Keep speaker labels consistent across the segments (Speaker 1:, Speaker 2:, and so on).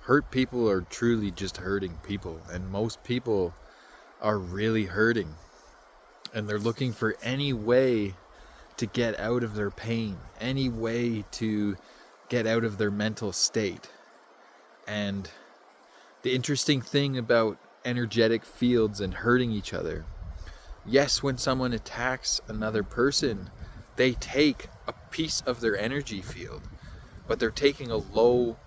Speaker 1: hurt people are truly just hurting people, and most people are really hurting, and they're looking for any way to get out of their pain, any way to get out of their mental state. And the interesting thing about energetic fields and hurting each other, yes, when someone attacks another person, they take a piece of their energy field, but they're taking a low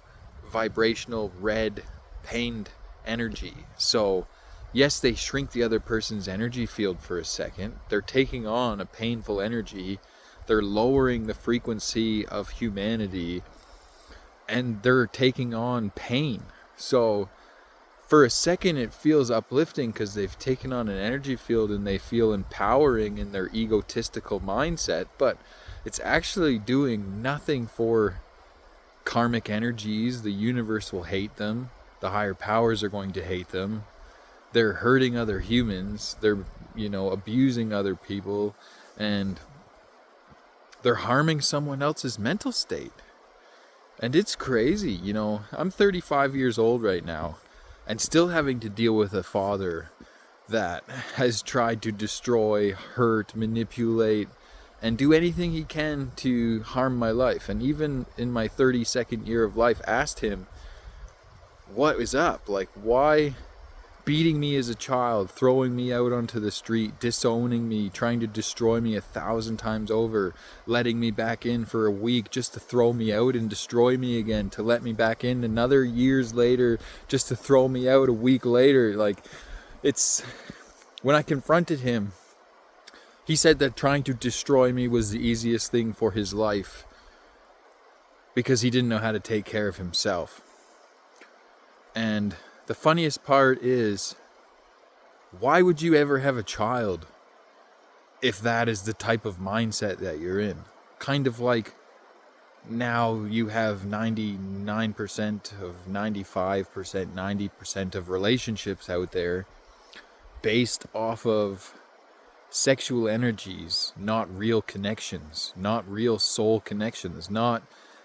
Speaker 1: vibrational red pained energy. So yes, they shrink the other person's energy field for a second. They're taking on a painful energy. They're lowering the frequency of humanity, and they're taking on pain. So for a second it feels uplifting because they've taken on an energy field and they feel empowering in their egotistical mindset, but it's actually doing nothing for karmic energies. The universe will hate them. The higher powers are going to hate them. They're hurting other humans. They're, abusing other people, and they're harming someone else's mental state. And it's crazy. I'm 35 years old right now and still having to deal with a father that has tried to destroy, hurt, manipulate, and do anything he can to harm my life. And even in my 32nd year of life, asked him, what is up? Like, why beating me as a child, throwing me out onto the street, disowning me, trying to destroy me 1,000 times over, letting me back in for a week just to throw me out and destroy me again, to let me back in another years later just to throw me out a week later. Like, it's, when I confronted him, he said that trying to destroy me was the easiest thing for his life because he didn't know how to take care of himself. And the funniest part is, why would you ever have a child if that is the type of mindset that you're in? Kind of like now you have 99% of 95%, 90% of relationships out there based off of sexual energies, not real connections, not real soul connections, not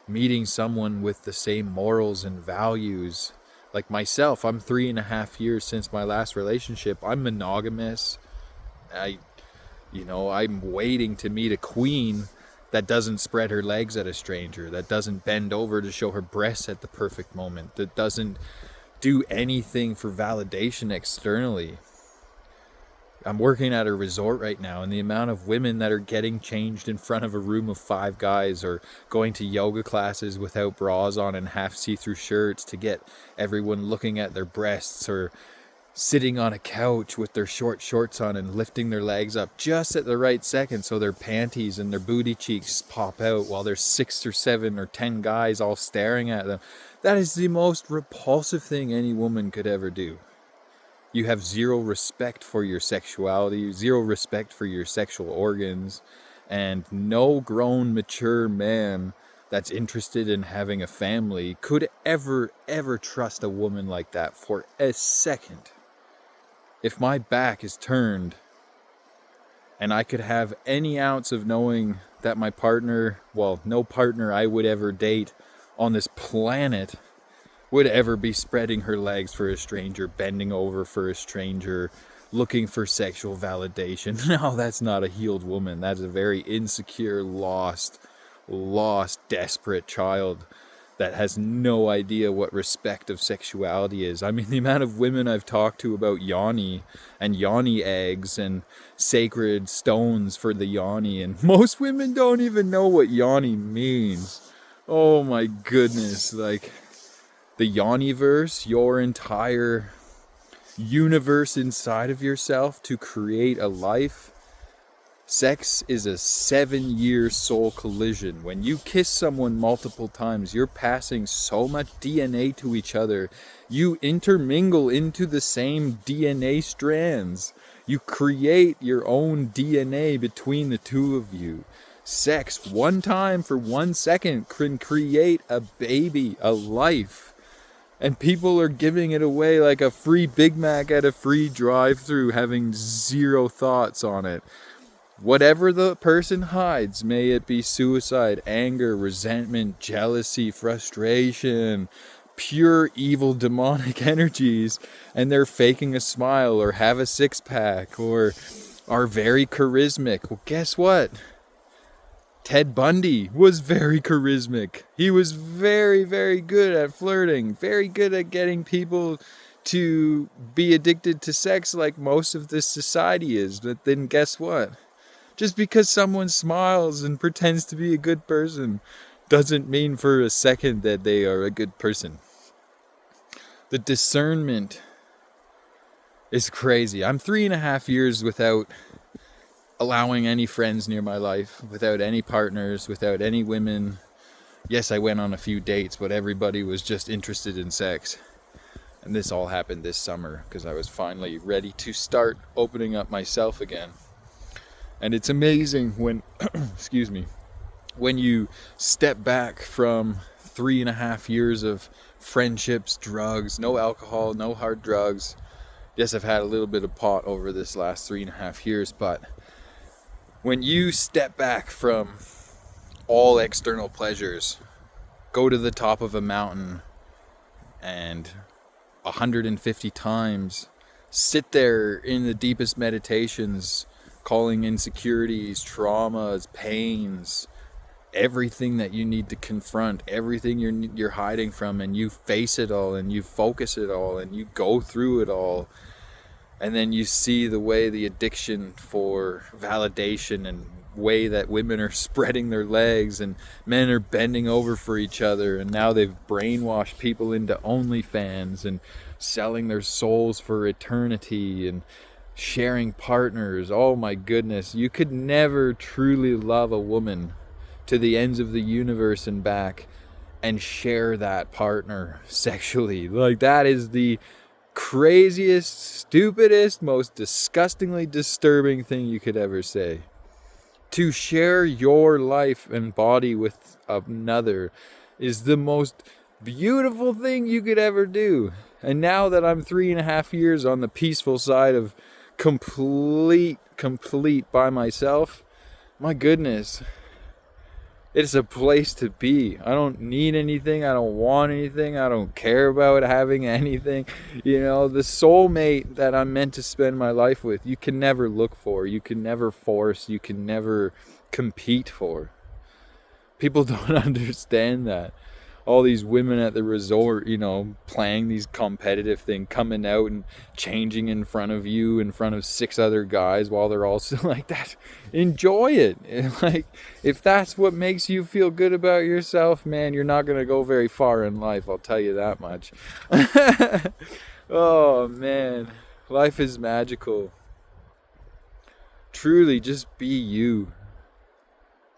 Speaker 1: meeting someone with the same morals and values. Like myself, I'm 3.5 years since my last relationship. I'm monogamous. I'm waiting to meet a queen that doesn't spread her legs at a stranger, that doesn't bend over to show her breasts at the perfect moment, that doesn't do anything for validation externally. I'm working at a resort right now, and the amount of women that are getting changed in front of a room of 5 guys, or going to yoga classes without bras on and half see-through shirts to get everyone looking at their breasts, or sitting on a couch with their short shorts on and lifting their legs up just at the right second so their panties and their booty cheeks pop out while there's 6 or 7 or 10 guys all staring at them. That is the most repulsive thing any woman could ever do. You have zero respect for your sexuality, zero respect for your sexual organs, and no grown, mature man that's interested in having a family could ever trust a woman like that for a second. If my back is turned and I could have any ounce of knowing that my partner, well, no partner I would ever date on this planet would ever be spreading her legs for a stranger, bending over for a stranger, looking for sexual validation. No, that's not a healed woman. That's a very insecure, lost, desperate child that has no idea what respect of sexuality is. I mean, the amount of women I've talked to about yoni and yoni eggs and sacred stones for the yoni, and most women don't even know what yoni means. Oh my goodness, like, the Yoniverse, your entire universe inside of yourself to create a life. Sex is a 7-year soul collision. When you kiss someone multiple times, you're passing so much DNA to each other. You intermingle into the same DNA strands. You create your own DNA between the two of you. Sex, one time for 1 second, can create a baby, a life. And people are giving it away like a free Big Mac at a free drive-thru, having zero thoughts on it. Whatever the person hides, may it be suicide, anger, resentment, jealousy, frustration, pure evil demonic energies, and they're faking a smile or have a six-pack or are very charismatic. Well, guess what? Ted Bundy was very charismatic. He was very, very good at flirting, very good at getting people to be addicted to sex like most of this society is. But then guess what? Just because someone smiles and pretends to be a good person doesn't mean for a second that they are a good person. The discernment is crazy. I'm 3.5 years without allowing any friends near my life, without any partners, without any women. Yes, I went on a few dates, but everybody was just interested in sex. And this all happened this summer because I was finally ready to start opening up myself again. And it's amazing when, excuse me, when you step back from 3.5 years of friendships, drugs, no alcohol, no hard drugs. Yes, I've had a little bit of pot over this last 3.5 years, but when you step back from all external pleasures, go to the top of a mountain and 150 times sit there in the deepest meditations, calling insecurities, traumas, pains, everything that you need to confront, everything you're hiding from, and you face it all and you focus it all and you go through it all. And then you see the way the addiction for validation and way that women are spreading their legs and men are bending over for each other. And now they've brainwashed people into OnlyFans and selling their souls for eternity and sharing partners. Oh my goodness. You could never truly love a woman to the ends of the universe and back and share that partner sexually. Like, that is the craziest, stupidest, most disgustingly disturbing thing you could ever say. To share your life and body with another is the most beautiful thing you could ever do. And now that I'm 3.5 years on the peaceful side of complete by myself, my goodness, it's a place to be. I don't need anything. I don't want anything. I don't care about having anything. You know, the soulmate that I'm meant to spend my life with, you can never look for. You can never force. You can never compete for. People don't understand that. All these women at the resort, you know, playing these competitive things, coming out and changing in front of you, in front of 6 other guys while they're all still like that. Enjoy it. Like, if that's what makes you feel good about yourself, man, you're not going to go very far in life. I'll tell you that much. Oh, man. Life is magical. Truly, just be you.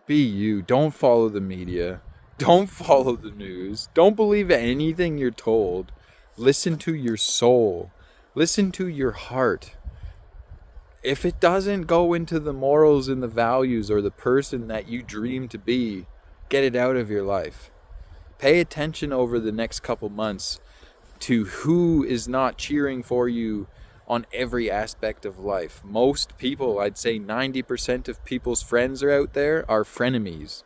Speaker 1: Be you. Don't follow the media. Don't follow the news. Don't believe anything you're told. Listen to your soul. Listen to your heart. If it doesn't go into the morals and the values or the person that you dream to be, get it out of your life. Pay attention over the next couple months to who is not cheering for you on every aspect of life. Most people, I'd say 90% of people's friends are out there, are frenemies.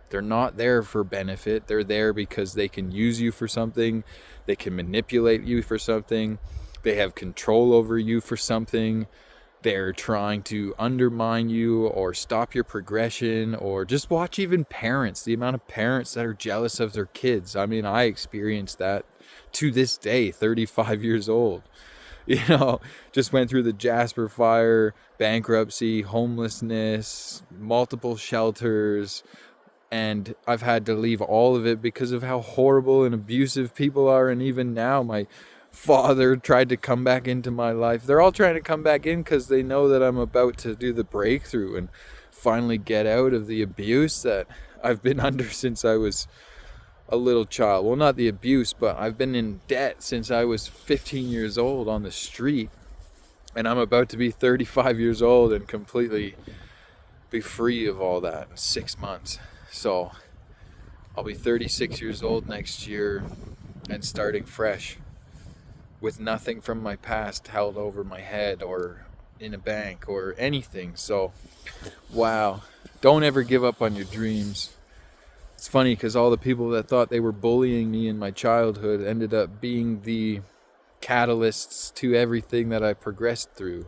Speaker 1: They're not there for benefit. They're there because they can use you for something. They can manipulate you for something. They have control over you for something. They're trying to undermine you or stop your progression, or just watch even parents, the amount of parents that are jealous of their kids. I mean, I experienced that to this day, 35 years old. You know, just went through the Jasper fire, bankruptcy, homelessness, multiple shelters, and I've had to leave all of it because of how horrible and abusive people are. And even now, my father tried to come back into my life. They're all trying to come back in because they know that I'm about to do the breakthrough and finally get out of the abuse that I've been under since I was a little child. Well, not the abuse, but I've been in debt since I was 15 years old on the street. And I'm about to be 35 years old and completely be free of all that in 6 months. So I'll be 36 years old next year and starting fresh with nothing from my past held over my head or in a bank or anything. So, wow. Don't ever give up on your dreams. It's funny because all the people that thought they were bullying me in my childhood ended up being the catalysts to everything that I progressed through.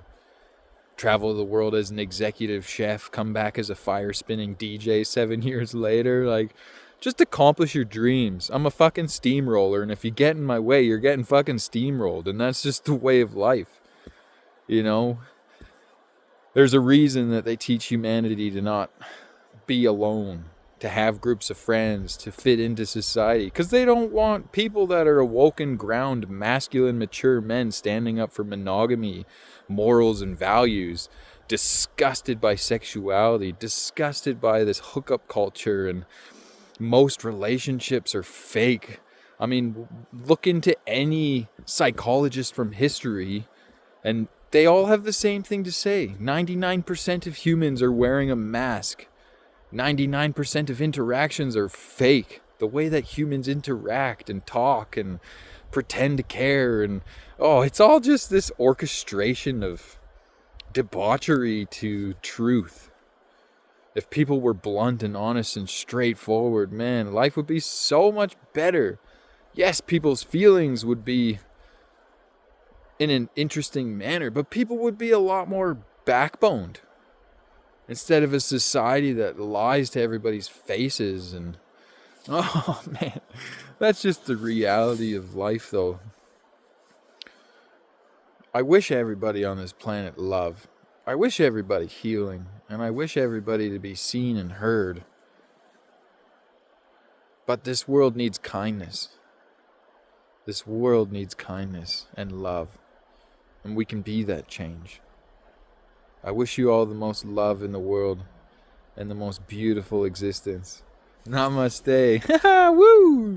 Speaker 1: Travel the world as an executive chef, come back as a fire spinning DJ 7 years later. Like, just accomplish your dreams. I'm a fucking steamroller, and if you get in my way, you're getting fucking steamrolled, and that's just the way of life. You know? There's a reason that they teach humanity to not be alone, to have groups of friends, to fit into society, because they don't want people that are awoken, ground, masculine, mature men standing up for monogamy, morals, and values, disgusted by sexuality, disgusted by this hookup culture, and most relationships are fake. I mean, look into any psychologist from history, and they all have the same thing to say. 99% of humans are wearing a mask. 99% of interactions are fake. The way that humans interact and talk and pretend to care, and it's all just this orchestration of debauchery to truth. If people were blunt and honest and straightforward, man, life would be so much better. Yes, people's feelings would be in an interesting manner, but people would be a lot more backboned. Instead of a society that lies to everybody's faces. And oh man, that's just the reality of life, though. I wish everybody on this planet love. I wish everybody healing, and I wish everybody to be seen and heard. But this world needs kindness. This world needs kindness and love, and we can be that change. I wish you all the most love in the world and the most beautiful existence. Namaste. Woo!